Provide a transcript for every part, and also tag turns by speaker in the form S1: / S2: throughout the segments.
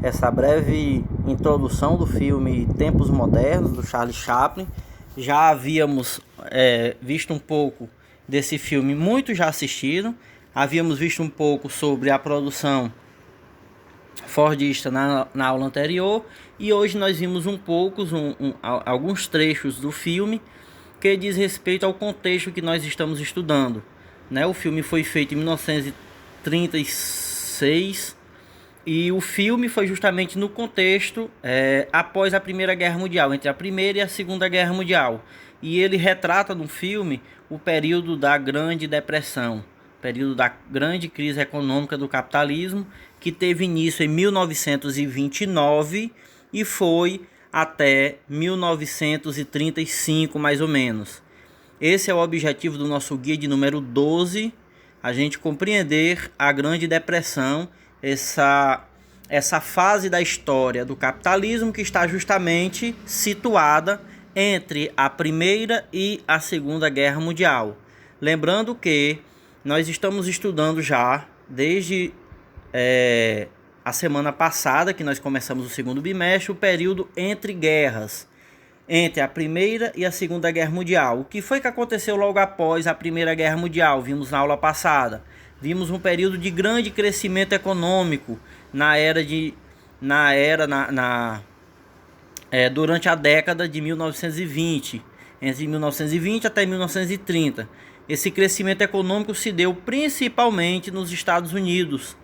S1: essa breve introdução do filme Tempos Modernos, do Charlie Chaplin. Já havíamos visto um pouco desse filme, muitos já assistiram. Havíamos visto um pouco sobre a produção fordista na aula anterior. E hoje nós vimos um pouco, alguns trechos do filme que diz respeito ao contexto que nós estamos estudando, né? O filme foi feito em 1936 e o filme foi justamente no contexto após a Primeira Guerra Mundial, entre a Primeira e a Segunda Guerra Mundial. E ele retrata no filme o período da Grande Depressão, período da grande crise econômica do capitalismo, que teve início em 1929 e foi até 1935, mais ou menos. Esse é o objetivo do nosso guia de número 12, a gente compreender a Grande Depressão, essa fase da história do capitalismo que está justamente situada entre a Primeira e a Segunda Guerra Mundial. Lembrando que nós estamos estudando já desde a semana passada, que nós começamos o segundo bimestre, o período entre guerras, entre a Primeira e a Segunda Guerra Mundial. O que foi que aconteceu logo após a Primeira Guerra Mundial? Vimos na aula passada. Vimos um período de grande crescimento econômico durante a década de 1920, entre 1920 até 1930. Esse crescimento econômico se deu principalmente nos Estados Unidos,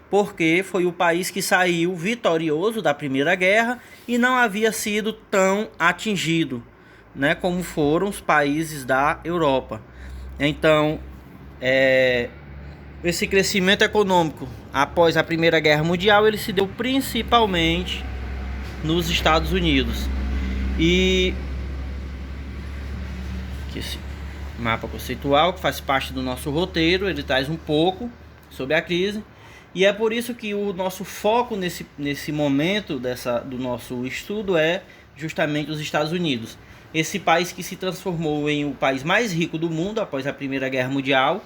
S1: porque foi o país que saiu vitorioso da Primeira Guerra e não havia sido tão atingido, né, como foram os países da Europa. Então, esse crescimento econômico após a Primeira Guerra Mundial, ele se deu principalmente nos Estados Unidos. E esse mapa conceitual, que faz parte do nosso roteiro, ele traz um pouco sobre a crise. E é por isso que o nosso foco nesse momento do nosso estudo é justamente os Estados Unidos. Esse país que se transformou em o país mais rico do mundo após a Primeira Guerra Mundial.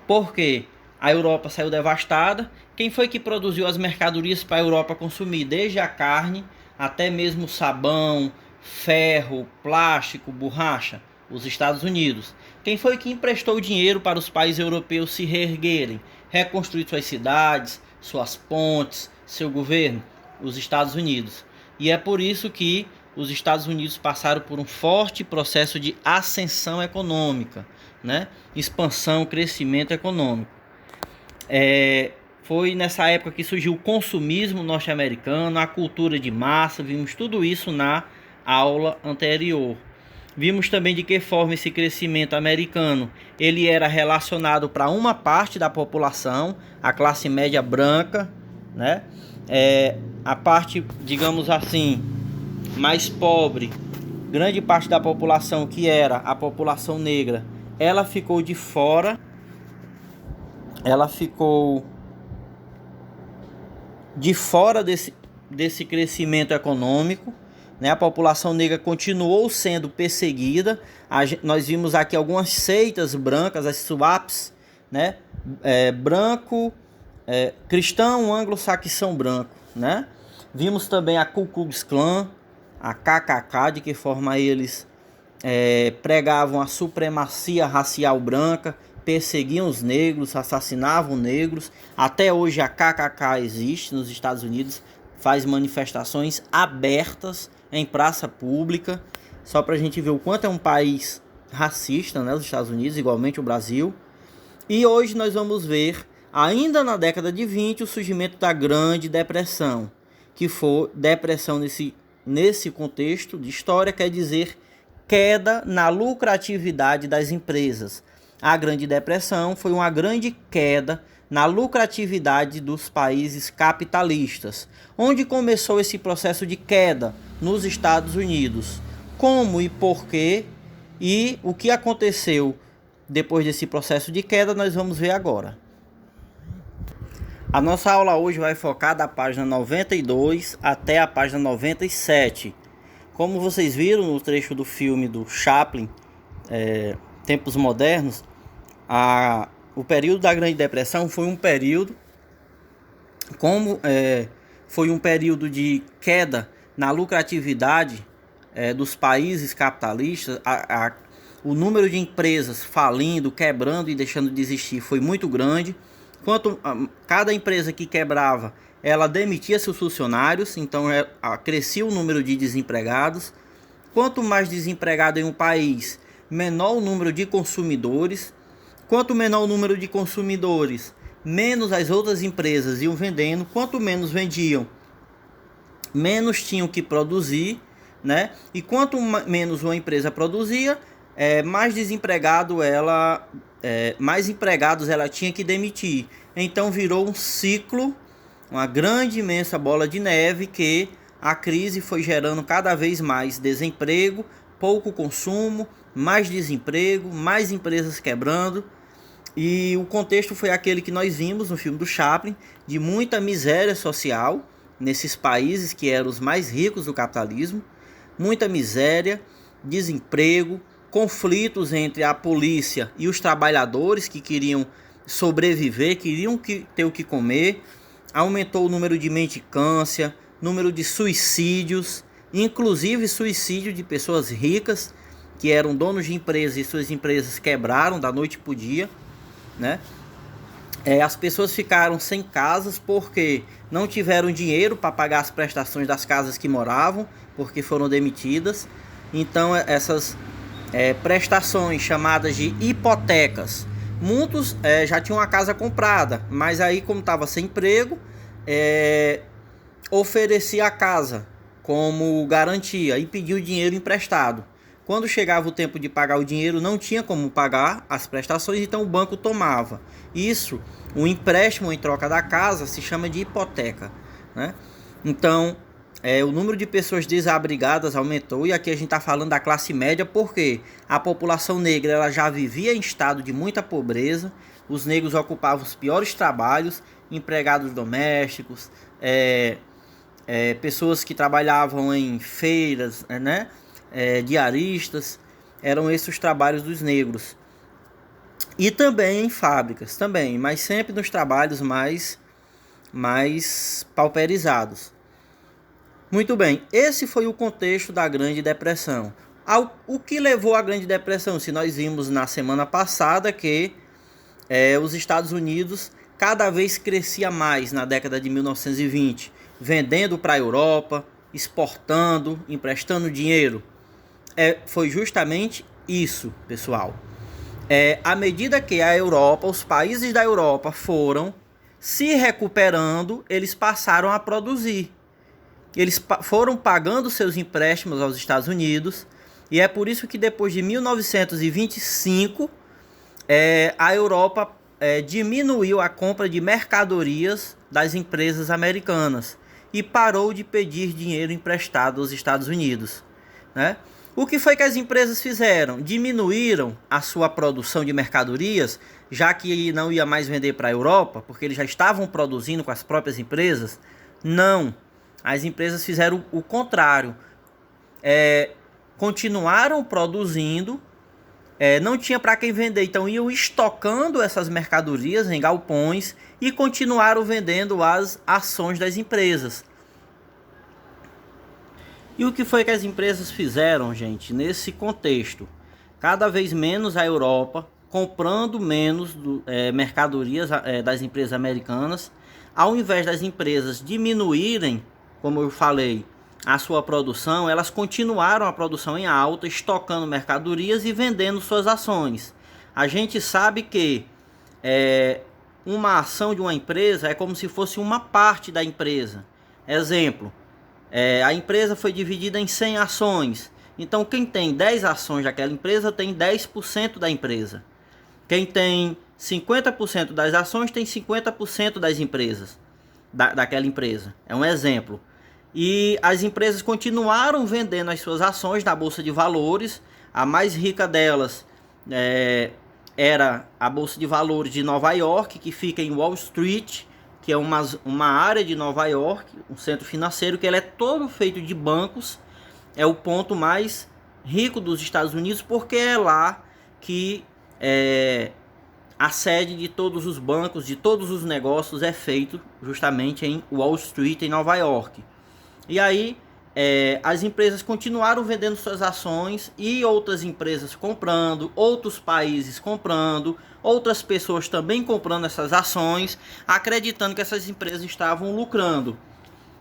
S1: Porque a Europa saiu devastada. Quem foi que produziu as mercadorias para a Europa consumir? Desde a carne até mesmo sabão, ferro, plástico, borracha? Os Estados Unidos. Quem foi que emprestou dinheiro para os países europeus se reerguerem, reconstruir suas cidades, suas pontes, seu governo? Os Estados Unidos. E é por isso que os Estados Unidos passaram por um forte processo de ascensão econômica, né? Expansão, crescimento econômico. Foi nessa época que surgiu o consumismo norte-americano, a cultura de massa. Vimos tudo isso na aula anterior. Vimos também de que forma esse crescimento americano ele era relacionado para uma parte da população, a classe média branca, né? A parte, digamos assim, mais pobre, grande parte da população que era a população negra, ela ficou de fora, desse crescimento econômico. Né? A população negra continuou sendo perseguida. Nós vimos aqui algumas seitas brancas, as SWAPs, né? Branco, cristão, anglo-saxão branco, né? Vimos também a Ku Klux Klan, a KKK, de que forma eles pregavam a supremacia racial branca, perseguiam os negros, assassinavam negros. Até hoje a KKK existe nos Estados Unidos, faz manifestações abertas em praça pública, só para a gente ver o quanto é um país racista, né, os Estados Unidos, igualmente o Brasil. E hoje nós vamos ver, ainda na década de 20, o surgimento da Grande Depressão, que foi depressão nesse contexto de história, quer dizer queda na lucratividade das empresas. A Grande Depressão foi uma grande queda na lucratividade dos países capitalistas. Onde começou esse processo de queda? Nos Estados Unidos. Como e por quê? E o que aconteceu depois desse processo de queda, nós vamos ver agora. A nossa aula hoje vai focar da página 92 até a página 97. Como vocês viram no trecho do filme do Chaplin, Tempos Modernos, o período da Grande Depressão foi um período Como foi um período de queda na lucratividade dos países capitalistas, o número de empresas falindo, quebrando e deixando de existir foi muito grande. Cada empresa que quebrava, ela demitia seus funcionários, então crescia o número de desempregados. Quanto mais desempregado em um país, menor o número de consumidores. Quanto menor o número de consumidores, menos as outras empresas iam vendendo. Quanto menos vendiam, menos tinham que produzir, né? E quanto menos uma empresa produzia, mais mais empregados ela tinha que demitir. Então virou um ciclo, uma grande imensa bola de neve, que a crise foi gerando cada vez mais desemprego, pouco consumo, mais desemprego, mais empresas quebrando. E o contexto foi aquele que nós vimos no filme do Chaplin, de muita miséria social nesses países que eram os mais ricos do capitalismo, muita miséria, desemprego, conflitos entre a polícia e os trabalhadores que queriam sobreviver, queriam ter o que comer. Aumentou o número de mendicância, número de suicídios, inclusive suicídio de pessoas ricas que eram donos de empresas e suas empresas quebraram da noite para o dia, né? As pessoas ficaram sem casas porque não tiveram dinheiro para pagar as prestações das casas que moravam, porque foram demitidas. Então essas prestações chamadas de hipotecas, muitos já tinham a casa comprada, mas aí, como estava sem emprego, oferecia a casa como garantia e pediu dinheiro emprestado. Quando chegava o tempo de pagar o dinheiro, não tinha como pagar as prestações, então o banco tomava. Isso, um empréstimo em troca da casa, se chama de hipoteca, né? Então, o número de pessoas desabrigadas aumentou, e aqui a gente está falando da classe média, porque a população negra ela já vivia em estado de muita pobreza, os negros ocupavam os piores trabalhos, empregados domésticos, pessoas que trabalhavam em feiras, né? Diaristas, eram esses os trabalhos dos negros. E também em fábricas, também, mas sempre nos trabalhos mais pauperizados. Muito bem, esse foi o contexto da Grande Depressão. O que levou à Grande Depressão? Se nós vimos na semana passada que os Estados Unidos cada vez crescia mais na década de 1920, vendendo para a Europa, exportando, emprestando dinheiro. Foi justamente isso, pessoal. À medida que a Europa, os países da Europa foram se recuperando, eles passaram a produzir. Eles foram pagando seus empréstimos aos Estados Unidos, e é por isso que depois de 1925 a Europa diminuiu a compra de mercadorias das empresas americanas e parou de pedir dinheiro emprestado aos Estados Unidos, né? O que foi que as empresas fizeram? Diminuíram a sua produção de mercadorias, já que não ia mais vender para a Europa, porque eles já estavam produzindo com as próprias empresas? Não. As empresas fizeram o contrário. Continuaram produzindo, não tinha para quem vender, então iam estocando essas mercadorias em galpões e continuaram vendendo as ações das empresas. E o que foi que as empresas fizeram, gente, nesse contexto? Cada vez menos a Europa, comprando menos mercadorias das empresas americanas, ao invés das empresas diminuírem, como eu falei, a sua produção, elas continuaram a produção em alta, estocando mercadorias e vendendo suas ações. A gente sabe que uma ação de uma empresa é como se fosse uma parte da empresa. Exemplo, a empresa foi dividida em 100 ações. Então quem tem 10 ações daquela empresa tem 10% da empresa. Quem tem 50% das ações tem 50% das empresas, daquela empresa. É um exemplo. E as empresas continuaram vendendo as suas ações na Bolsa de Valores. A mais rica delas era a Bolsa de Valores de Nova York, que fica em Wall Street, que é uma área de Nova York, um centro financeiro, que ele é todo feito de bancos. É o ponto mais rico dos Estados Unidos, porque é lá que a sede de todos os bancos, de todos os negócios é feito justamente em Wall Street, em Nova York. E aí as empresas continuaram vendendo suas ações e outras empresas comprando, outros países comprando, outras pessoas também comprando essas ações, acreditando que essas empresas estavam lucrando.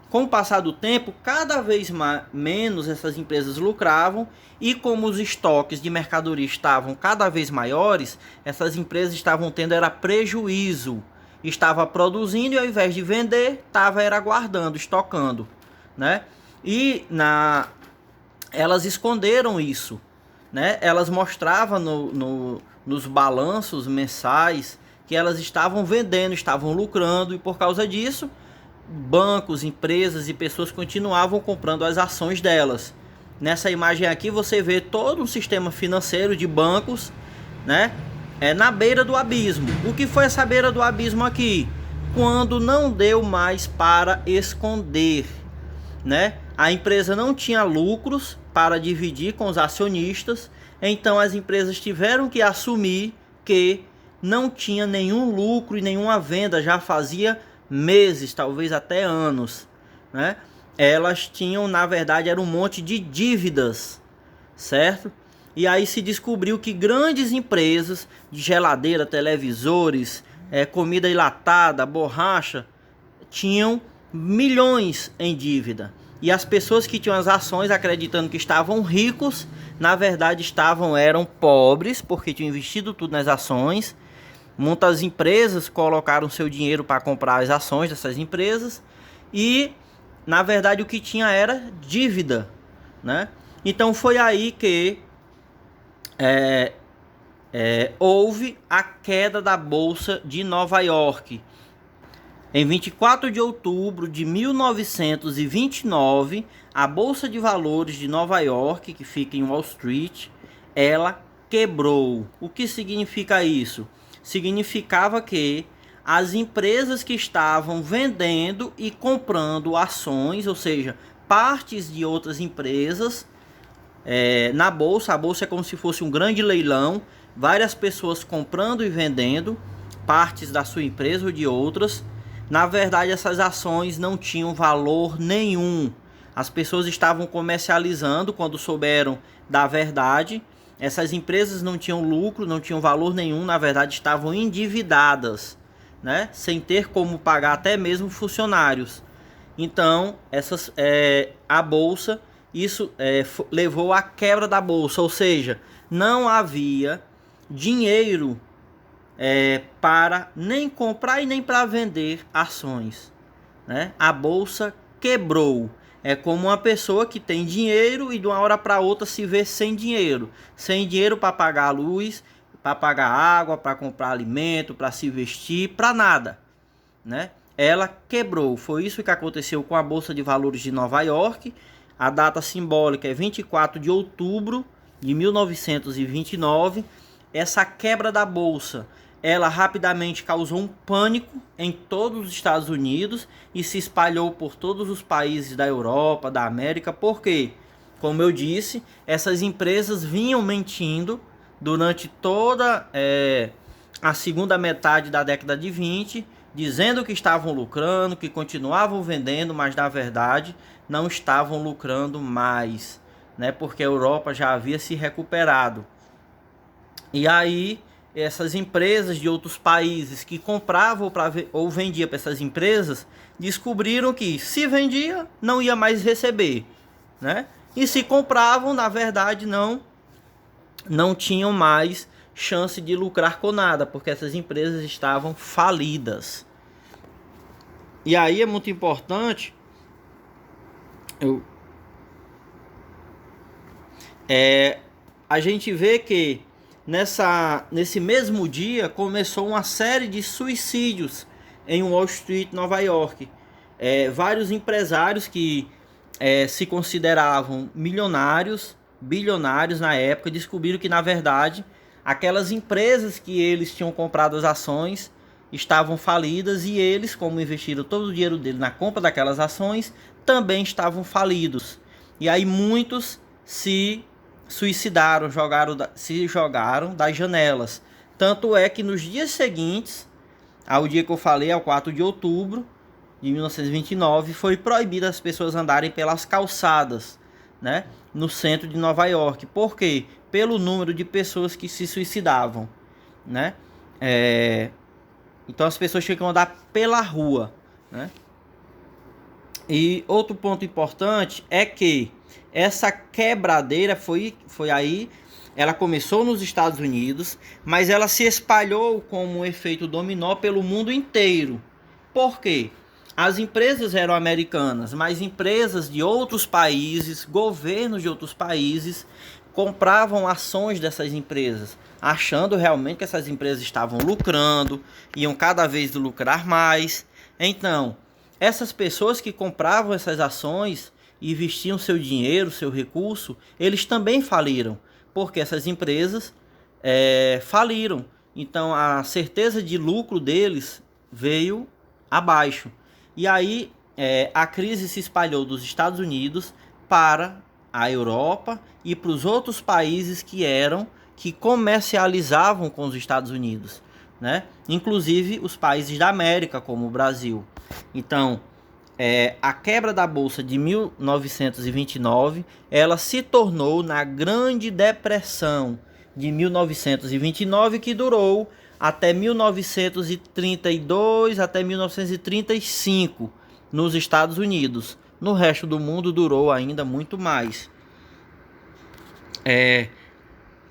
S1: Com o passar do tempo, cada vez menos essas empresas lucravam, e como os estoques de mercadoria estavam cada vez maiores, essas empresas estavam tendo prejuízo. Estava produzindo e ao invés de vender, estava guardando, estocando, né? E elas esconderam isso, né? Elas mostravam nos balanços mensais que elas estavam vendendo, estavam lucrando, e por causa disso, bancos, empresas e pessoas continuavam comprando as ações delas. Nessa imagem aqui você vê todo um sistema financeiro de bancos, né? Na beira do abismo. O que foi essa beira do abismo aqui? Quando não deu mais para esconder, né? A empresa não tinha lucros para dividir com os acionistas, então as empresas tiveram que assumir que não tinha nenhum lucro e nenhuma venda, já fazia meses, talvez até anos, né? Elas tinham, na verdade, era um monte de dívidas, certo? E aí se descobriu que grandes empresas de geladeira, televisores, comida enlatada, borracha, tinham milhões em dívida. E as pessoas que tinham as ações, acreditando que estavam ricos, na verdade eram pobres, porque tinham investido tudo nas ações. Muitas empresas colocaram seu dinheiro para comprar as ações dessas empresas e, na verdade, o que tinha era dívida, né? Então foi aí que houve a queda da Bolsa de Nova York. Em 24 de outubro de 1929, a Bolsa de Valores de Nova York, que fica em Wall Street, ela quebrou. O que significa isso? Significava que as empresas que estavam vendendo e comprando ações, ou seja, partes de outras empresas, na bolsa, a bolsa é como se fosse um grande leilão, várias pessoas comprando e vendendo partes da sua empresa ou de outras. Na verdade, essas ações não tinham valor nenhum. As pessoas estavam comercializando quando souberam da verdade. Essas empresas não tinham lucro, não tinham valor nenhum, na verdade estavam endividadas, né? Sem ter como pagar até mesmo funcionários. Então, a bolsa, isso levou à quebra da bolsa, ou seja, não havia dinheiro para nem comprar e nem para vender ações, né? A bolsa quebrou. É como uma pessoa que tem dinheiro e de uma hora para outra se vê sem dinheiro para pagar a luz, para pagar água, para comprar alimento, para se vestir, para nada, né? Ela quebrou. Foi isso que aconteceu com a Bolsa de Valores de Nova York. A data simbólica é 24 de outubro de 1929. Essa quebra da bolsa, ela rapidamente causou um pânico em todos os Estados Unidos e se espalhou por todos os países da Europa, da América. Por quê? Como eu disse, essas empresas vinham mentindo durante toda a segunda metade da década de 20, dizendo que estavam lucrando, que continuavam vendendo, mas na verdade não estavam lucrando mais, né? Porque a Europa já havia se recuperado. E aí essas empresas de outros países que compravam ou vendiam para essas empresas descobriram que se vendia não ia mais receber, né? E se compravam, na verdade não tinham mais chance de lucrar com nada, porque essas empresas estavam falidas. E aí é muito importante a gente vê que nesse mesmo dia começou uma série de suicídios em Wall Street, Nova York. Vários empresários que se consideravam milionários, bilionários na época, descobriram que na verdade aquelas empresas que eles tinham comprado as ações estavam falidas, e eles, como investiram todo o dinheiro dele na compra daquelas ações, também estavam falidos. E aí muitos se suicidaram, se jogaram das janelas, Tanto é que nos dias seguintes, ao dia que eu falei, ao 4 de outubro de 1929, foi proibido as pessoas andarem pelas calçadas, né, no centro de Nova York. Por quê? Pelo número de pessoas que se suicidavam, né? Então as pessoas tinham que andar pela rua, né? E outro ponto importante é que essa quebradeira foi aí, ela começou nos Estados Unidos, mas ela se espalhou como um efeito dominó pelo mundo inteiro. Por quê? As empresas eram americanas, mas empresas de outros países, governos de outros países, compravam ações dessas empresas, achando realmente que essas empresas estavam lucrando, iam cada vez lucrar mais. Então, essas pessoas que compravam essas ações e investiam seu dinheiro, seu recurso, eles também faliram, porque essas empresas faliram. Então a certeza de lucro deles veio abaixo. E aí a crise se espalhou dos Estados Unidos para a Europa e para os outros países que comercializavam com os Estados Unidos, né? Inclusive os países da América, como o Brasil. Então, a quebra da Bolsa de 1929, ela se tornou na Grande Depressão de 1929, que durou até 1932, até 1935 nos Estados Unidos. No resto do mundo durou ainda muito mais.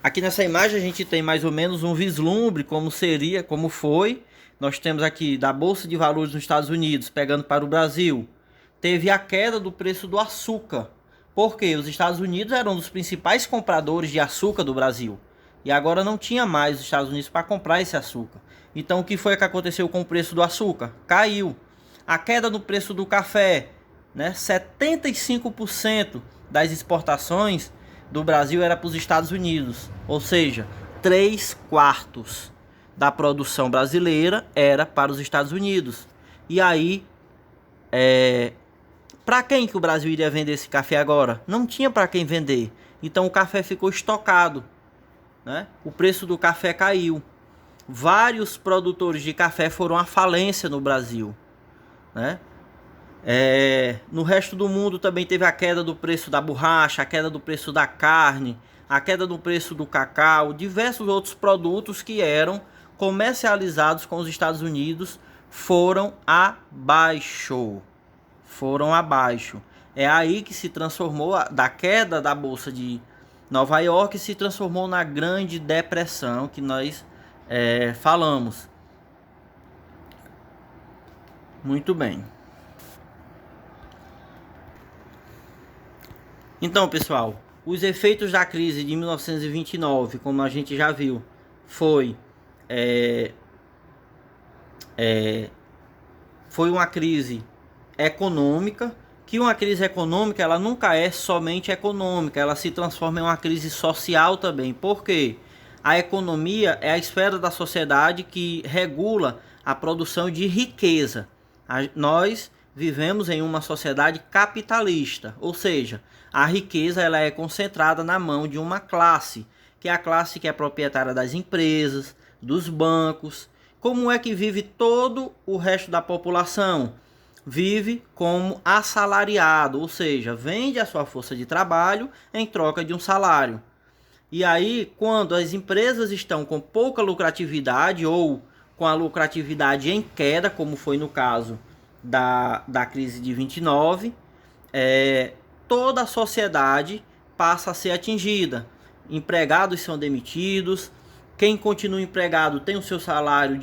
S1: Aqui nessa imagem a gente tem mais ou menos um vislumbre como seria, como foi. Nós temos aqui da Bolsa de Valores nos Estados Unidos, pegando para o Brasil. Teve a queda do preço do açúcar, porque os Estados Unidos eram um dos principais compradores de açúcar do Brasil. E agora não tinha mais os Estados Unidos para comprar esse açúcar. Então o que foi que aconteceu com o preço do açúcar? Caiu. A queda no preço do café, né? 75% das exportações do Brasil era para os Estados Unidos. Ou seja, 3/4 da produção brasileira era para os Estados Unidos. E aí, para quem que o Brasil iria vender esse café agora? Não tinha para quem vender. Então o café ficou estocado, né? O preço do café caiu. Vários produtores de café foram à falência no Brasil, né? No resto do mundo também teve a queda do preço da borracha, a queda do preço da carne, a queda do preço do cacau, diversos outros produtos que eram comercializados com os Estados Unidos foram abaixo. É aí que se transformou, da queda da Bolsa de Nova York, se transformou na Grande Depressão que nós falamos. Muito bem. Então, pessoal, os efeitos da crise de 1929, como a gente já viu, foi uma crise econômica, que uma crise econômica ela nunca é somente econômica, ela se transforma em uma crise social também. Por quê? A economia é a esfera da sociedade que regula a produção de riqueza. Nós vivemos em uma sociedade capitalista, ou seja, a riqueza ela é concentrada na mão de uma classe, que é a classe que é proprietária das empresas, dos bancos. Como é que vive todo o resto da população? Vive como assalariado, ou seja, vende a sua força de trabalho em troca de um salário. E aí, quando as empresas estão com pouca lucratividade ou com a lucratividade em queda, como foi no caso da crise de 29, toda a sociedade passa a ser atingida. Empregados são demitidos, quem continua empregado tem o seu salário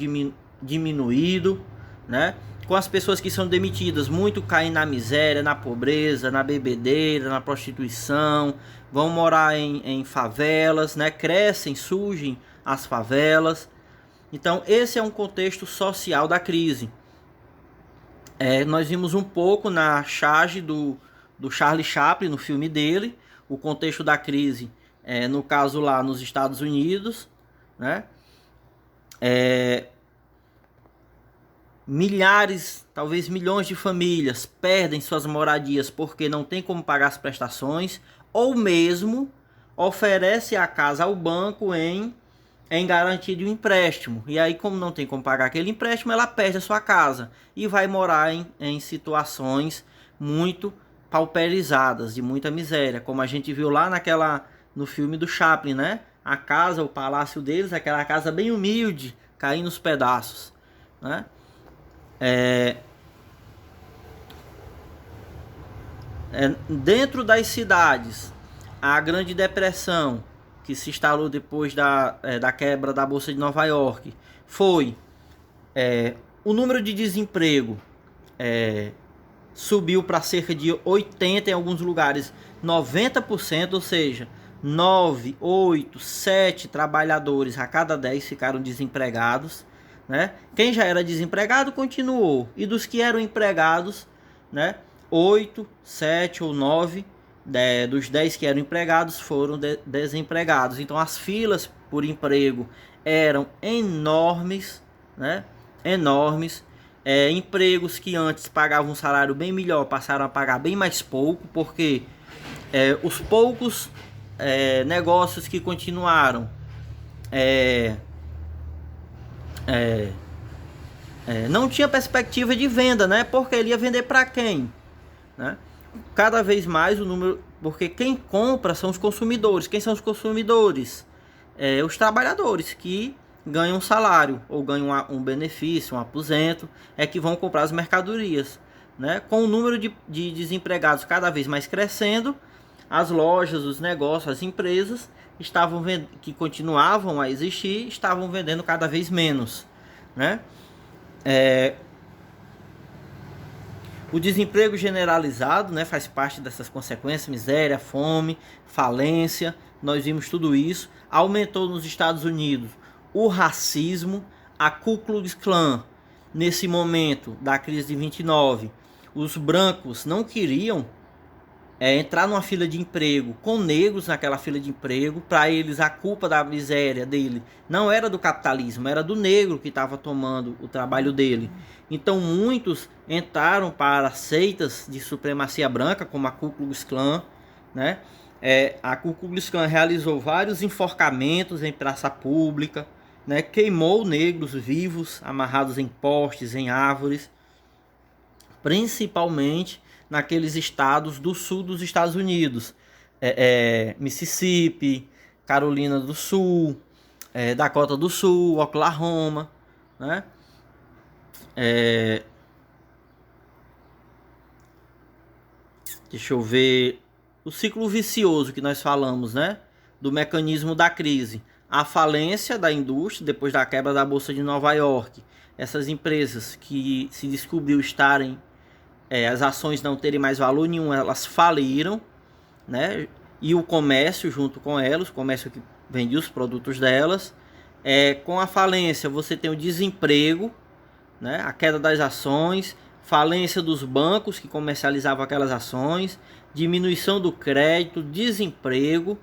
S1: diminuído, né? Com as pessoas que são demitidas, muito caem na miséria, na pobreza, na bebedeira, na prostituição, vão morar em favelas, né? Crescem, surgem as favelas. Então esse é um contexto social da crise. Nós vimos um pouco na charge do Charlie Chaplin, no filme dele, o contexto da crise, no caso lá nos Estados Unidos, né? Milhares, talvez milhões de famílias perdem suas moradias porque não tem como pagar as prestações, ou mesmo oferece a casa ao banco em em garantia de um empréstimo. E aí, como não tem como pagar aquele empréstimo, ela perde a sua casa e vai morar em situações muito pauperizadas, de muita miséria, como a gente viu lá no filme do Chaplin, né? A casa, o palácio deles, aquela casa bem humilde, caindo nos pedaços, né? Dentro das cidades, a Grande Depressão, que se instalou depois da quebra da Bolsa de Nova York, foi o número de desemprego subiu para cerca de 80%, em alguns lugares 90%, ou seja, 9, 8, 7 trabalhadores a cada 10 ficaram desempregados, né? Quem já era desempregado continuou, e dos que eram empregados, né, 8, 7 ou 9 dos 10 que eram empregados foram desempregados. Então as filas por emprego eram enormes, né? Enormes. Empregos que antes pagavam um salário bem melhor passaram a pagar bem mais pouco, porque os poucos negócios que continuaram não tinha perspectiva de venda, né? Porque ele ia vender para quem, né? Cada vez mais o número, porque quem compra são os consumidores. Quem são os consumidores? Os trabalhadores que ganham um salário ou ganham um benefício, um aposento, que vão comprar as mercadorias, né? Com o número de desempregados cada vez mais crescendo, as lojas, os negócios, as empresas que continuavam a existir, estavam vendendo cada vez menos, né? O desemprego generalizado, né, faz parte dessas consequências: miséria, fome, falência. Nós vimos tudo isso. Aumentou nos Estados Unidos o racismo, a Ku Klux Klan. Nesse momento da crise de 29, os brancos não queriam entrar numa fila de emprego com negros naquela fila de emprego. Para eles, a culpa da miséria dele não era do capitalismo, era do negro que estava tomando o trabalho dele. Então muitos entraram para seitas de supremacia branca, como a Ku Klux Klan, né? A Ku Klux Klan realizou vários enforcamentos em praça pública, né? Queimou negros vivos, amarrados em postes, em árvores, principalmente naqueles estados do sul dos Estados Unidos, Mississippi, Carolina do Sul, Dakota do Sul, Oklahoma, né? Deixa eu ver. O ciclo vicioso que nós falamos, né? Do mecanismo da crise. A falência da indústria depois da quebra da Bolsa de Nova York. Essas empresas que se descobriu estarem as ações não terem mais valor nenhum, elas faliram, né? E o comércio junto com elas, o comércio que vendia os produtos delas. Com a falência você tem o desemprego, né? A queda das ações, falência dos bancos que comercializavam aquelas ações, diminuição do crédito, desemprego,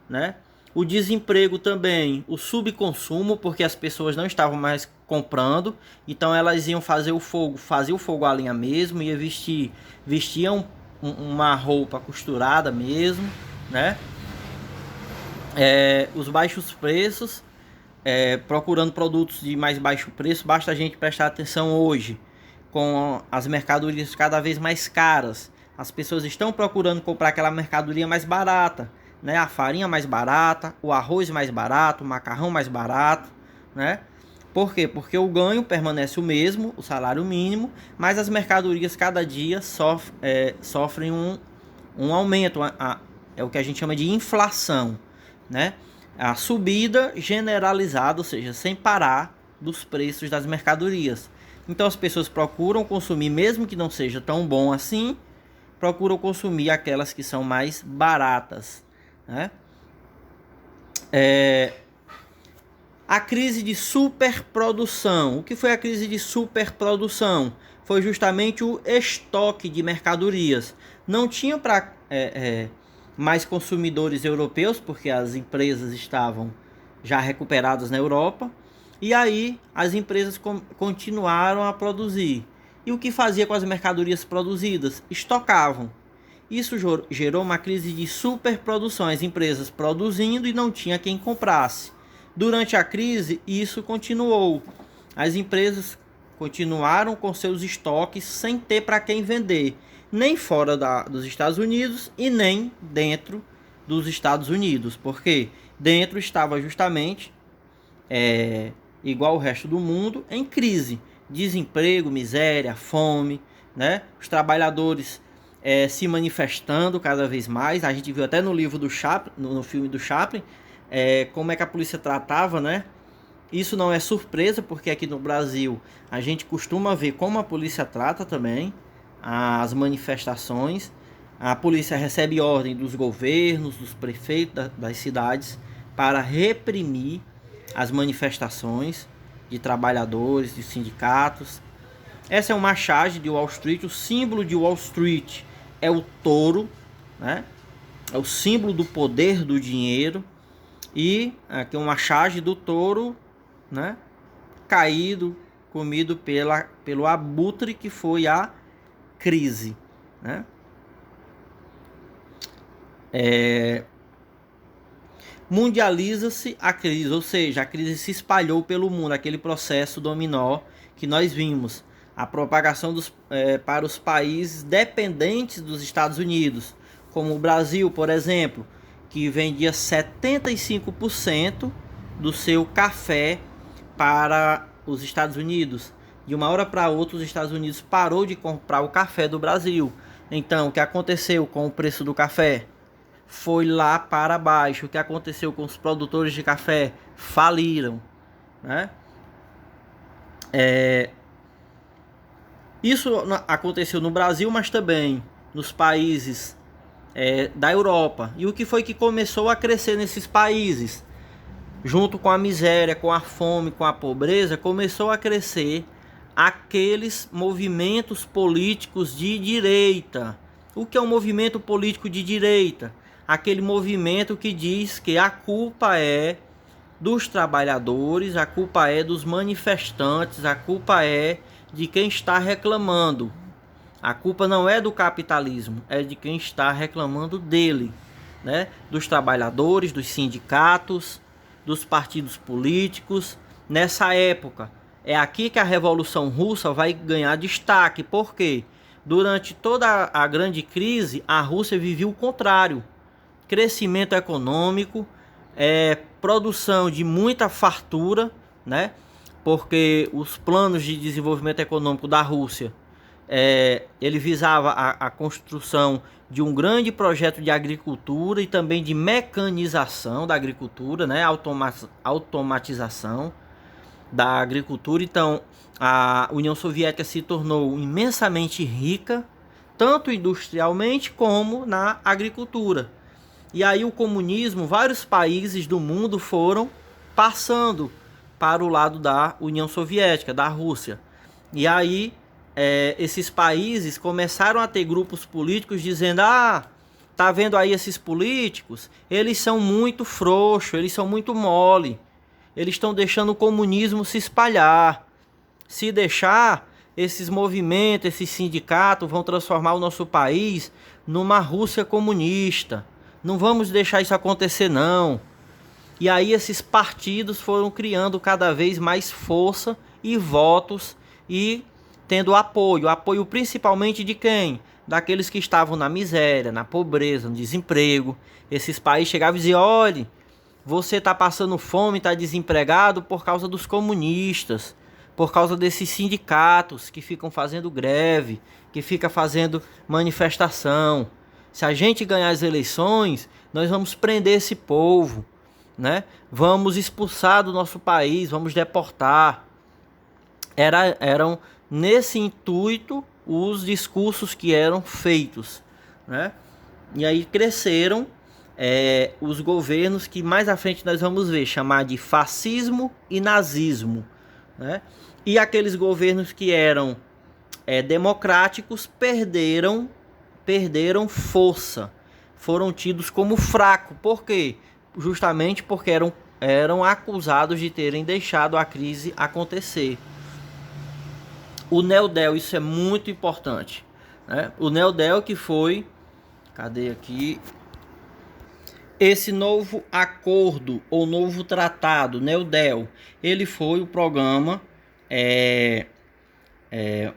S1: né? O desemprego também, o subconsumo, porque as pessoas não estavam mais comprando, então elas iam fazer o fogo, faziam o fogo à lenha mesmo, ia vestiam uma roupa costurada mesmo, né? Os baixos preços, procurando produtos de mais baixo preço. Basta a gente prestar atenção hoje, com as mercadorias cada vez mais caras, as pessoas estão procurando comprar aquela mercadoria mais barata, né? A farinha mais barata, o arroz mais barato, o macarrão mais barato, né? Por quê? Porque o ganho permanece o mesmo, o salário mínimo, mas as mercadorias cada dia sofrem um aumento, é o que a gente chama de inflação, né? A subida generalizada, ou seja, sem parar, dos preços das mercadorias. Então as pessoas procuram consumir, mesmo que não seja tão bom assim, procuram consumir aquelas que são mais baratas, né? A crise de superprodução. O que foi a crise de superprodução? Foi justamente o estoque de mercadorias. Não tinha para mais consumidores europeus, porque as empresas estavam já recuperadas na Europa. E aí as empresas continuaram a produzir. E o que fazia com as mercadorias produzidas? Estocavam. Isso gerou uma crise de superprodução. As empresas produzindo e não tinha quem comprasse. Durante a crise, isso continuou. As empresas continuaram com seus estoques sem ter para quem vender, nem fora dos Estados Unidos e nem dentro dos Estados Unidos, porque dentro estava justamente igual o resto do mundo, em crise, desemprego, miséria, fome, né? Os trabalhadores se manifestando cada vez mais. A gente viu até no livro do Chaplin, no filme do Chaplin, como é que a polícia tratava, né? Isso não é surpresa, porque aqui no Brasil a gente costuma ver como a polícia trata também as manifestações. A polícia recebe ordem dos governos, dos prefeitos das cidades para reprimir as manifestações de trabalhadores, de sindicatos. Essa é uma charge de Wall Street. O símbolo de Wall Street é o touro, né? É o símbolo do poder do dinheiro. E aqui uma charge do touro, né? Caído, comido pelo abutre que foi a crise, né? Mundializa-se a crise, ou seja, a crise se espalhou pelo mundo, aquele processo dominó que nós vimos, a propagação para os países dependentes dos Estados Unidos, como o Brasil, por exemplo, que vendia 75% do seu café para os Estados Unidos. De uma hora para outra, os Estados Unidos parou de comprar o café do Brasil. Então, o que aconteceu com o preço do café? Foi lá para baixo. O que aconteceu com os produtores de café? Faliram, né? Isso aconteceu no Brasil, mas também nos países da Europa. E o que foi que começou a crescer nesses países? Junto com a miséria, com a fome, com a pobreza, começou a crescer aqueles movimentos políticos de direita. O que é um movimento político de direita? Aquele movimento que diz que a culpa é dos trabalhadores, a culpa é dos manifestantes, a culpa é de quem está reclamando. A culpa não é do capitalismo, é de quem está reclamando dele, né? Dos trabalhadores, dos sindicatos, dos partidos políticos. Nessa época, é aqui que a Revolução Russa vai ganhar destaque. Por quê? Durante toda a grande crise, a Rússia vivia o contrário. Crescimento econômico, produção de muita fartura, né? Porque os planos de desenvolvimento econômico da Rússia, ele visava a construção de um grande projeto de agricultura e também de mecanização da agricultura, né? Automatização da agricultura. Então, a União Soviética se tornou imensamente rica, tanto industrialmente como na agricultura. E aí o comunismo, vários países do mundo foram passando para o lado da União Soviética, da Rússia. E aí esses países começaram a ter grupos políticos dizendo: tá vendo aí esses políticos? Eles são muito frouxos, eles são muito mole. Eles estão deixando o comunismo se espalhar. Se deixar, esses movimentos, esses sindicatos vão transformar o nosso país numa Rússia comunista. Não vamos deixar isso acontecer, não. E aí esses partidos foram criando cada vez mais força e votos e tendo apoio principalmente de quem? Daqueles que estavam na miséria, na pobreza, no desemprego. Esses países chegavam e diziam: olhe, você está passando fome, está desempregado por causa dos comunistas, por causa desses sindicatos que ficam fazendo greve, que ficam fazendo manifestação. Se a gente ganhar as eleições, nós vamos prender esse povo, né? Vamos expulsar do nosso país, vamos deportar. Eram nesse intuito os discursos que eram feitos, né? E aí cresceram os governos que mais à frente nós vamos ver chamar de fascismo e nazismo, né? E aqueles governos que eram democráticos perderam força, foram tidos como fraco. Por quê? Justamente porque eram acusados de terem deixado a crise acontecer. O Neudel, isso é muito importante, né? O Neudel que foi, cadê aqui? Esse novo acordo ou novo tratado, New Deal, ele foi o programa,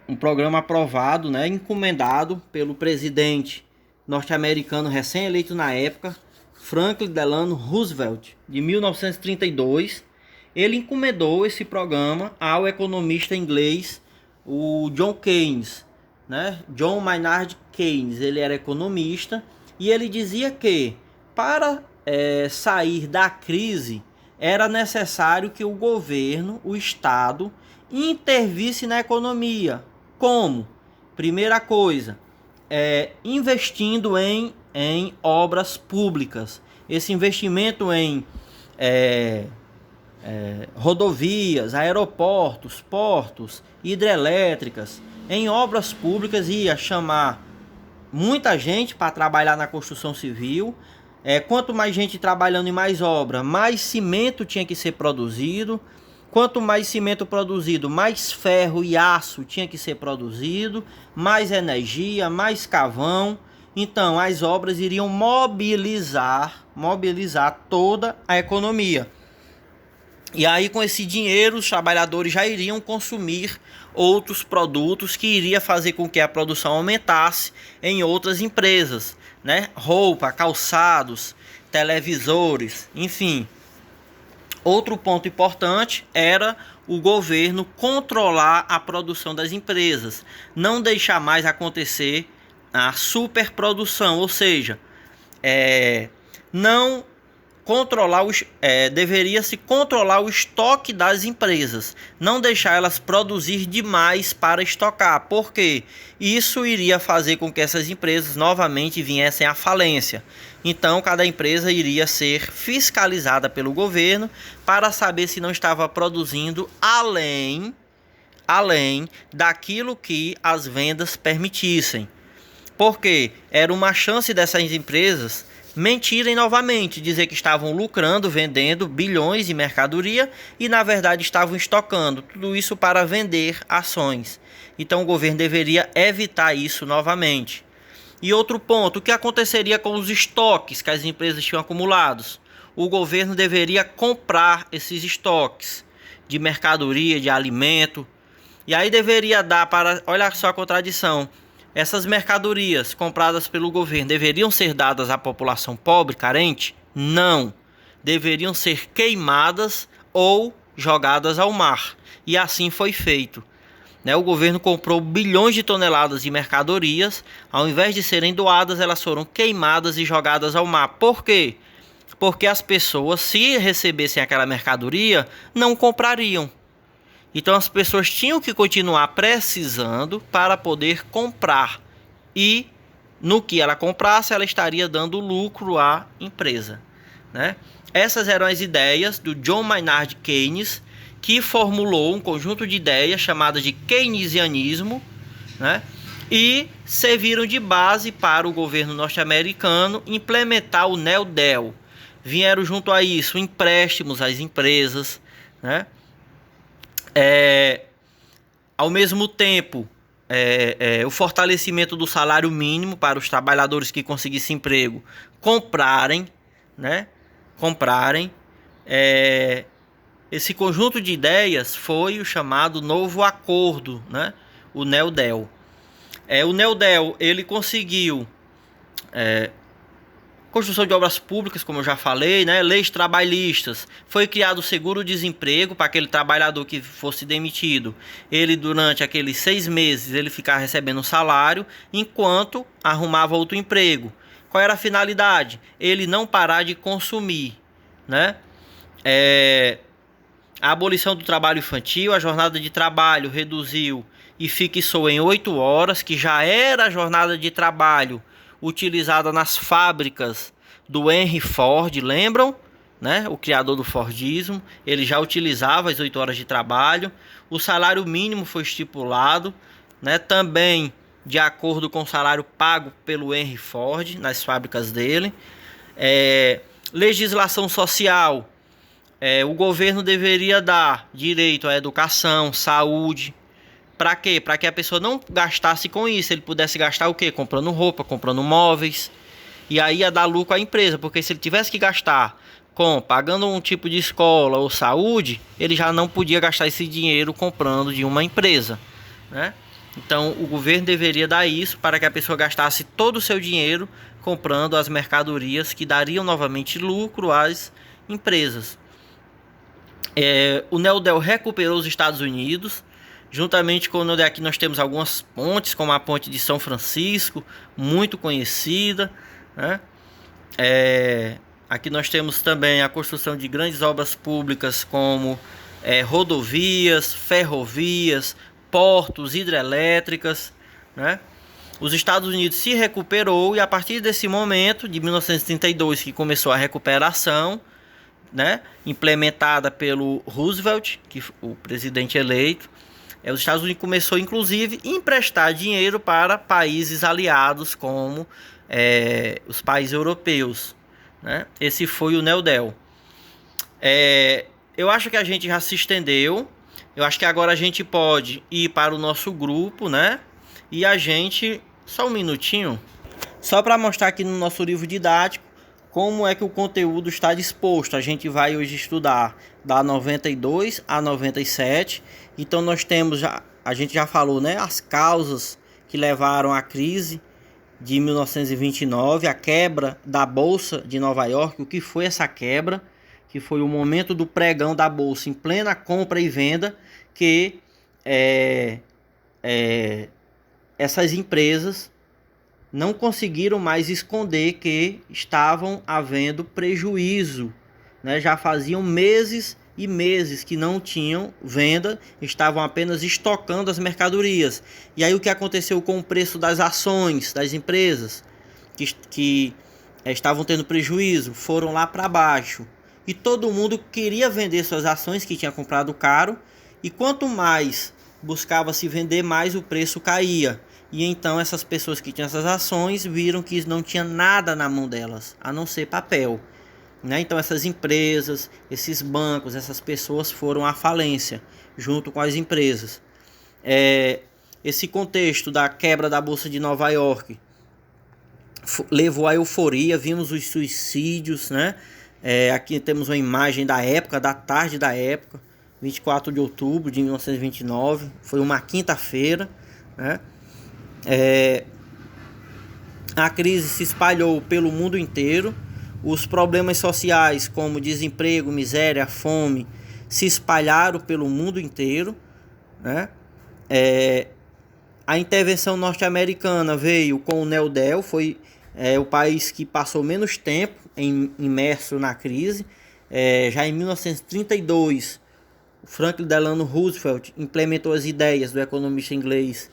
S1: um programa aprovado, né, encomendado pelo presidente norte-americano recém-eleito na época, Franklin Delano Roosevelt, de 1932. Ele encomendou esse programa ao economista inglês, o John Keynes, né? John Maynard Keynes. Ele era economista e ele dizia que para sair da crise era necessário que o governo, o Estado, intervisse na economia. Como? Primeira coisa, investindo em obras públicas. Esse investimento em rodovias, aeroportos, portos, hidrelétricas, em obras públicas, ia chamar muita gente para trabalhar na construção civil. Quanto mais gente trabalhando em mais obra, mais cimento tinha que ser produzido. Quanto mais cimento produzido, mais ferro e aço tinha que ser produzido, mais energia, mais carvão. Então as obras iriam mobilizar toda a economia. E aí, com esse dinheiro, os trabalhadores já iriam consumir outros produtos que iria fazer com que a produção aumentasse em outras empresas, né? Roupa, calçados, televisores, enfim. Outro ponto importante era o governo controlar a produção das empresas, não deixar mais acontecer a superprodução, ou seja, não controlar deveria-se controlar o estoque das empresas, não deixar elas produzir demais para estocar, porque isso iria fazer com que essas empresas novamente viessem à falência. Então, cada empresa iria ser fiscalizada pelo governo para saber se não estava produzindo além daquilo que as vendas permitissem. Porque era uma chance dessas empresas mentirem novamente, dizer que estavam lucrando, vendendo bilhões de mercadoria e na verdade estavam estocando, tudo isso para vender ações. Então o governo deveria evitar isso novamente. E outro ponto, o que aconteceria com os estoques que as empresas tinham acumulados? O governo deveria comprar esses estoques de mercadoria, de alimento, e aí deveria dar para, olha só a contradição, essas mercadorias compradas pelo governo deveriam ser dadas à população pobre, carente? Não. Deveriam ser queimadas ou jogadas ao mar. E assim foi feito. O governo comprou bilhões de toneladas de mercadorias. Ao invés de serem doadas, elas foram queimadas e jogadas ao mar. Por quê? Porque as pessoas, se recebessem aquela mercadoria, não comprariam. Então as pessoas tinham que continuar precisando para poder comprar. E no que ela comprasse, ela estaria dando lucro à empresa, né? Essas eram as ideias do John Maynard Keynes, que formulou um conjunto de ideias chamadas de keynesianismo, né? E serviram de base para o governo norte-americano implementar o New Deal. Vieram junto a isso empréstimos às empresas, né? Ao mesmo tempo, o fortalecimento do salário mínimo para os trabalhadores que conseguissem emprego comprarem. Esse conjunto de ideias foi o chamado Novo Acordo, né? O New Deal. O New Deal, ele conseguiu construção de obras públicas, como eu já falei, né? Leis trabalhistas. Foi criado o seguro-desemprego para aquele trabalhador que fosse demitido. Ele, durante aqueles 6 meses, ele ficava recebendo um salário, enquanto arrumava outro emprego. Qual era a finalidade? Ele não parar de consumir, né? A abolição do trabalho infantil, a jornada de trabalho reduziu e fixou em 8 horas, que já era a jornada de trabalho utilizada nas fábricas do Henry Ford, lembram? Né? O criador do Fordismo, ele já utilizava as 8 horas de trabalho. O salário mínimo foi estipulado, né? Também de acordo com o salário pago pelo Henry Ford nas fábricas dele. Legislação social, o governo deveria dar direito à educação, saúde. Para quê? Para que a pessoa não gastasse com isso. Ele pudesse gastar o quê? Comprando roupa, comprando móveis. e aí ia dar lucro à empresa, porque se ele tivesse que gastar pagando um tipo de escola ou saúde, ele já não podia gastar esse dinheiro comprando de uma empresa, né? Então o governo deveria dar isso para que a pessoa gastasse todo o seu dinheiro comprando as mercadorias que dariam novamente lucro às empresas. O Neldel recuperou os Estados Unidos. Juntamente com o Neldel aqui nós temos algumas pontes, como a ponte de São Francisco, muito conhecida, né? Aqui nós temos também a construção de grandes obras públicas como rodovias, ferrovias, portos, hidrelétricas, né? Os Estados Unidos se recuperou e a partir desse momento, de 1932, que começou a recuperação, né, implementada pelo Roosevelt, que o presidente eleito, os Estados Unidos começou inclusive a emprestar dinheiro para países aliados como os países europeus, né? Esse foi o Neldel. Eu acho que a gente já se estendeu. Eu acho que agora a gente pode ir para o nosso grupo, né? E a gente, só um minutinho, só para mostrar aqui no nosso livro didático como é que o conteúdo está disposto. A gente vai hoje estudar da 92 a 97. Então nós temos, a gente já falou, né, as causas que levaram à crise de 1929, a quebra da Bolsa de Nova York. O que foi essa quebra? Que foi o momento do pregão da Bolsa em plena compra e venda, que essas empresas não conseguiram mais esconder que estavam havendo prejuízo, né? Já faziam meses e meses que não tinham venda, estavam apenas estocando as mercadorias. E aí o que aconteceu com o preço das ações das empresas que estavam tendo prejuízo? Foram lá para baixo. E todo mundo queria vender suas ações que tinha comprado caro, e quanto mais buscava se vender, mais o preço caía. E então essas pessoas que tinham essas ações viram que não tinha nada na mão delas, a não ser papel, né? Então essas empresas, esses bancos, essas pessoas foram à falência junto com as empresas. Esse contexto da quebra da Bolsa de Nova York levou à euforia, vimos os suicídios, né? Aqui temos uma imagem da época, da tarde da época, 24 de outubro de 1929, foi uma quinta-feira, né? A crise se espalhou pelo mundo inteiro. Os problemas sociais como desemprego, miséria, fome se espalharam pelo mundo inteiro, né? A intervenção norte-americana veio com o Neldel, foi o país que passou menos tempo imerso na crise. Já em 1932, Franklin Delano Roosevelt implementou as ideias do economista inglês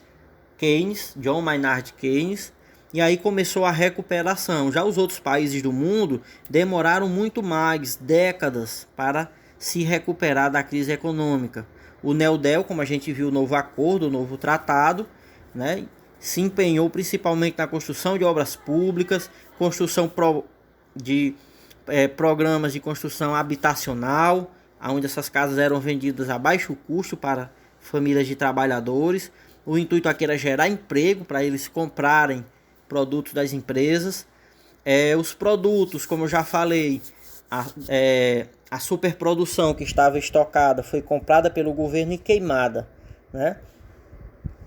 S1: Keynes, John Maynard Keynes, e aí começou a recuperação. Já os outros países do mundo demoraram muito mais, décadas, para se recuperar da crise econômica. O Neldel, como a gente viu, o novo acordo, o novo tratado, né, se empenhou principalmente na construção de obras públicas, construção de programas de construção habitacional, onde essas casas eram vendidas a baixo custo para famílias de trabalhadores. O intuito aqui era gerar emprego para eles comprarem produtos das empresas. Os produtos, como eu já falei, a superprodução que estava estocada foi comprada pelo governo e queimada, né?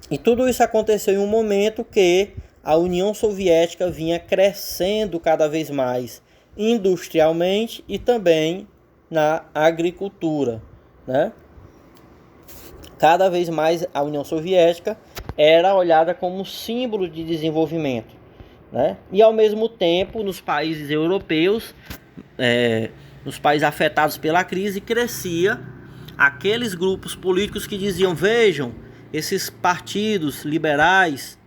S1: E tudo isso aconteceu em um momento que a União Soviética vinha crescendo cada vez mais industrialmente e também na agricultura, né? Cada vez mais a União Soviética era olhada como símbolo de desenvolvimento, né? E ao mesmo tempo, nos países europeus, nos países afetados pela crise, crescia aqueles grupos políticos que diziam: vejam, esses partidos liberais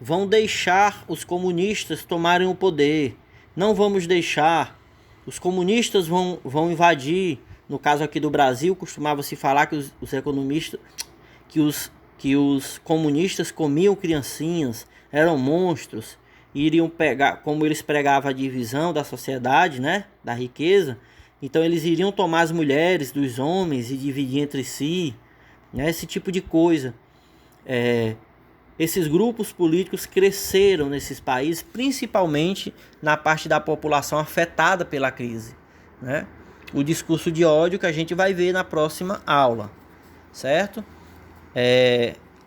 S1: vão deixar os comunistas tomarem o poder, não vamos deixar, os comunistas vão invadir. No caso aqui do Brasil, costumava se falar que os economistas, que os comunistas comiam criancinhas, eram monstros, iriam pegar, como eles pregavam a divisão da sociedade, né, da riqueza, então eles iriam tomar as mulheres dos homens e dividir entre si, né, esse tipo de coisa. esses grupos políticos cresceram nesses países, principalmente na parte da população afetada pela crise, né? O discurso de ódio que a gente vai ver na próxima aula, certo?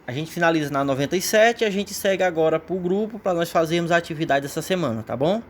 S1: A gente finaliza na 97 e a gente segue agora para o grupo para nós fazermos a atividade dessa semana, tá bom?